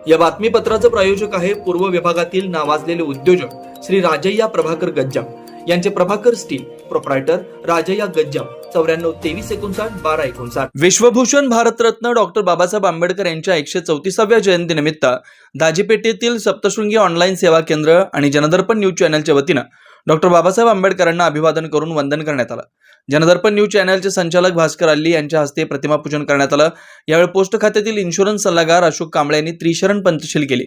या बातमीपत्राचं प्रायोजक आहे पूर्व विभागातील नावाजलेले उद्योजक श्री राजय्या प्रभाकर गज्जाम यांचे प्रभाकर स्टील, प्रोप्रायटर राजय्या गज्जाम, 94 59 12 59. विश्वभूषण भारतरत्न डॉक्टर बाबासाहेब आंबेडकर यांच्या 134व्या जयंतीनिमित्त दाजीपेठेतील सप्तशृंगी ऑनलाईन सेवा केंद्र आणि जनदर्पण न्यूज चॅनलच्या वतीनं डॉक्टर बाबासाहेब आंबेडकरांना अभिवादन करून वंदन करण्यात आलं. जनदर्पण न्यूज चॅनलचे संचालक भास्कर अल्ली यांच्या हस्ते प्रतिमा पूजन करण्यात आलं. यावेळी पोस्ट खात्यातील इन्शुरन्स सल्लागार अशोक कांबळे यांनी त्रिशरण पंचशील केली.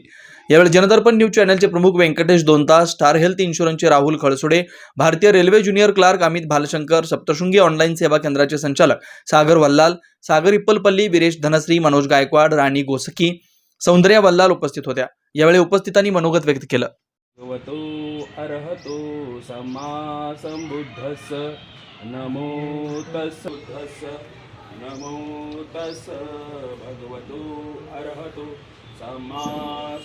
यावेळी जनदर्पण न्यूज चॅनलचे प्रमुख व्यंकटेश दोनता, स्टार हेल्थ इन्शुरन्सचे राहुल खळसोडे, भारतीय railway junior clerk Amit Bhalshankar, Saptashrungi online सेवा केंद्राचे संचालक सागर वल्लाल, सागर इप्पलपल्ली, विरेश धनश्री, मनोज गायकवाड, राणी गोसकी, सौंदर्या वल्लाल उपस्थित होत्या. यावेळी उपस्थितांनी मनोगत व्यक्त केलं. भगवतो अरहतो सम्मा संबुद्धस्स नमो तस्स नमो तस्स भगवतो अरहतो सम्मा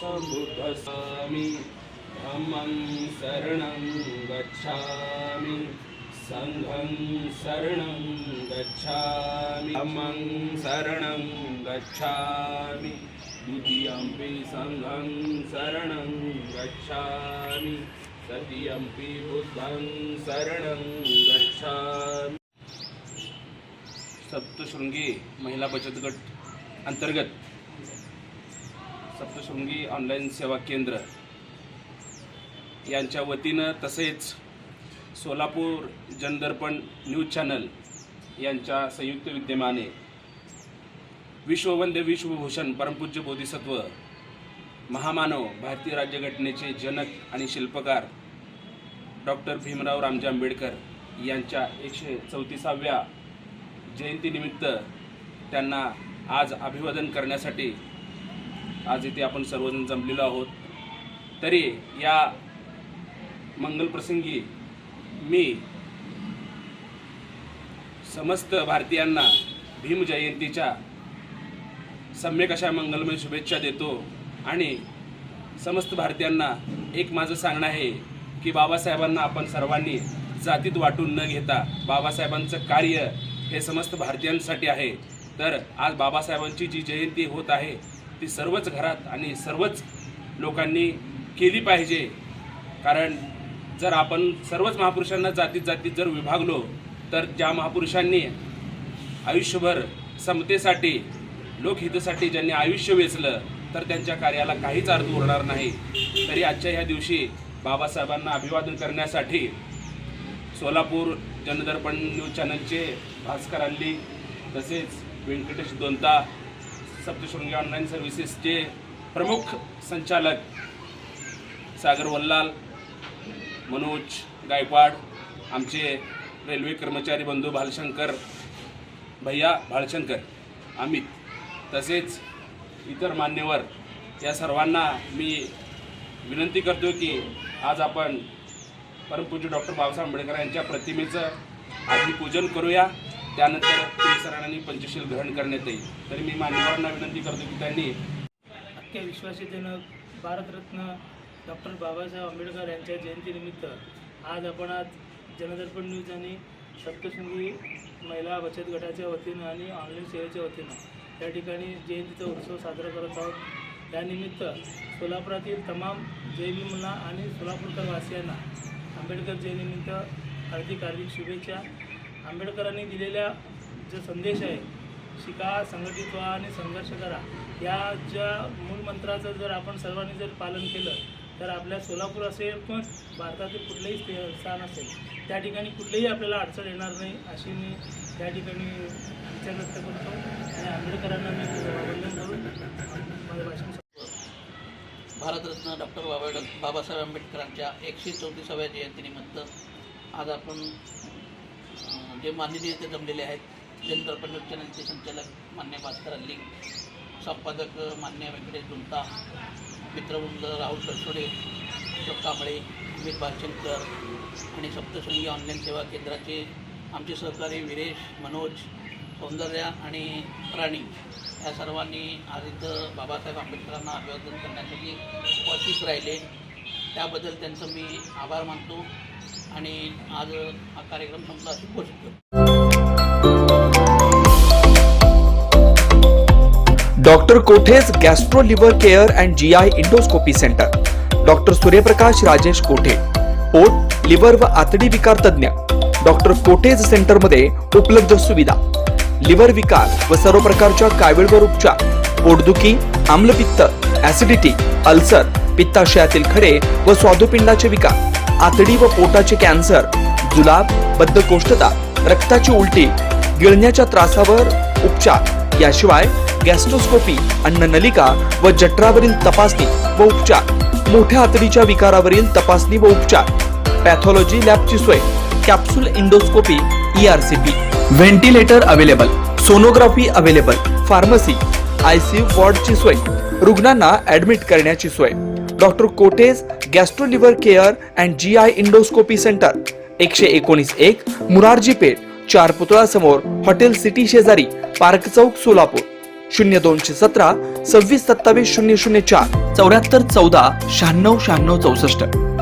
संबुद्धस्सामि धम्मं शरणं गच्छामि संघं शरणं गच्छामि धम्मं शरणं गच्छामि द्वितीयंपि संघं शरणं गच्छामि तृतीयंपि बुद्धं शरणं गच्छामि. सप्तशृंगी महिला बचत गट अंतर्गत सप्तशृंगी ऑनलाईन सेवा केंद्र यांच्या वतीनं तसेच सोलापूर जनदर्पण न्यूज चॅनल यांच्या संयुक्त विद्यमाने विश्ववंद्य विश्वभूषण परमपूज्य बोधिसत्व महामानव भारतीय राज्यघटनेचे जनक आणि शिल्पकार डॉक्टर भीमराव रामजी आंबेडकर यांच्या 134व्या जयंतीनिमित्त त्यांना आज अभिवादन करण्यासाठी आज इथे आपण सर्वजण जमलेलो आहोत. तरी या मंगलप्रसंगी मी समस्त भारतीयांना भीम जयंतीच्या सम्यक अशा मंगलमय शुभेच्छा देतो आणि समस्त भारतीयांना एक माझं सांगणं आहे की बाबासाहेबांना आपण सर्वांनी जातीत वाटून न घेता बाबासाहेबांचं कार्य हे समस्त भारतीयांसाठी आहे. तर आज बाबासाहेबांची जी जयंती होत आहे ती सर्वच घरात आणि सर्वच लोकांनी केली पाहिजे. कारण जर आपण सर्वच महापुरुषांना जातीत जर विभागलो तर ज्या महापुरुषांनी आयुष्यभर समतेसाठी लोकहितासाठी ज्यांनी आयुष्य वेचलं तर त्यांच्या कार्याला काहीच अर्थ उरणार नाही. तरी आजच्या ह्या दिवशी बाबासाहेबांना अभिवादन करण्यासाठी सोलापूर जनदर्पण न्यूज चॅनलचे भास्कर अल्ली तसेच व्यंकटेश दोनता, सप्तशृंगी ऑनलाईन सर्व्हिसेसचे प्रमुख संचालक सागर वल्लाल, मनोज गायकवाड, आमचे रेल्वे कर्मचारी बंधू भालशंकर भैया भालशंकर, अमित, तसेच इतर मान्यवर या सर्वांना मी विनंती करतो की आज आपण परमपूज्य डॉक्टर बाबासाहेब आंबेडकर यांच्या प्रतिमेचं आधी पूजन करूया. त्यानंतर त्रिसरणांनी पंचशील ग्रहण करण्यात येईल. तरी मी मान्यवरांना विनंती करतो की त्यांनी अख्ख्या विश्वाचे जनक भारतरत्न डॉक्टर बाबासाहेब आंबेडकर यांच्या जयंतीनिमित्त आज जनदर्पण न्यूज आणि सप्तशृंगी महिला बचत गटाच्या वतीनं आणि ऑनलाईन सेवेच्या वतीनं त्या ठिकाणी जयंतीचा उत्सव साजरा करत आहोत. त्यानिमित्त सोलापुरातील तमाम जय भीमला आणि सोलापूरकर वासियांना आंबेडकर जयंतीनिमित्त हार्दिक शुभेच्छा. आंबेडकरांनी दिलेल्या जो संदेश आहे, शिका, संघटित व्हा आणि संघर्ष करा, या ज्या मूलमंत्राचं जर आपण सर्वांनी जर पालन केलं तर आपल्या सोलापूर असेल पण भारतातील कुठलंही स्थान असेल त्या ठिकाणी कुठलीही आपल्याला अडचण येणार नाही अशी मी त्या ठिकाणी विचार व्यक्त करतो आणि आंबेडकरांना मी वंदन करून माझं भाषण सांगतो. भारतरत्न डॉक्टर बाबासाहेब आंबेडकरांच्या 134व्या जयंतीनिमित्त आज आपण जे माननीय ते जमलेले आहेत जनदर्पण न्यूज चॅनलचे संचालक मान्य भास्कर अल्ली, संपादक मान्य व्यंकटेश दोनता, मित्रवृंद राहुल खळसोडे, अशोक कांबळे, अमित भालशंकर आणि सप्तशृंगी ऑनलाईन सेवा केंद्राचे आमचे सहकारी विरेश, मनोज, सौंदर्या आणि राणी या सर्वांनी आज इथं बाबासाहेब आंबेडकरांना अभिवादन करण्यासाठी उपस्थित राहिले. त्याबद्दल त्यांचं मी आभार मानतो आणि आज हा कार्यक्रम संपला अशी घोषित करतो. Doctor Kothe's gastro liver care and GI endoscopy centre, doctor Suryaprakash Rajesh कोठे, पोट, लिव्हर व आतडी विकार तज्ञ, डॉक्टर कोठेज सेंटर मध्ये उपलब्ध सुविधा, लिव्हर विकार व सर्व प्रकारच्या कावीळवर उपचार, पोटदुखी, आम्लपित्त, ऍसिडिटी, अल्सर, पित्ताशयातील खडे व स्वादुपिंडाचे विकार, आतडी व पोटाचे कॅन्सर, जुलाब, बद्धकोष्ठता, रक्ताची उलटी, गिळण्याच्या त्रासावर उपचार, याशिवाय गॅस्ट्रोस्कोपी, अन्ननलिका व जठरावरील तपासणी व उपचार, मोठ्या आतडीच्या विकारावरील तपासणी व उपचार, पॅथॉलॉजी लॅबची सोय, capsule endoscopy, ERCP, ventilator available, sonography available, pharmacy, ICU वॉर्डची सोय, रुग्णांना ऍडमिट करण्याची सोय. डॉक्टर कोटेज gastro liver care and GI endoscopy centre, 119-1 Murarji Peth, 4 पुतळा समोर, हॉटेल सिटी शेजारी, पार्क चौक, सोलापूर. 0217 26 27 004 74 14 96 96 64.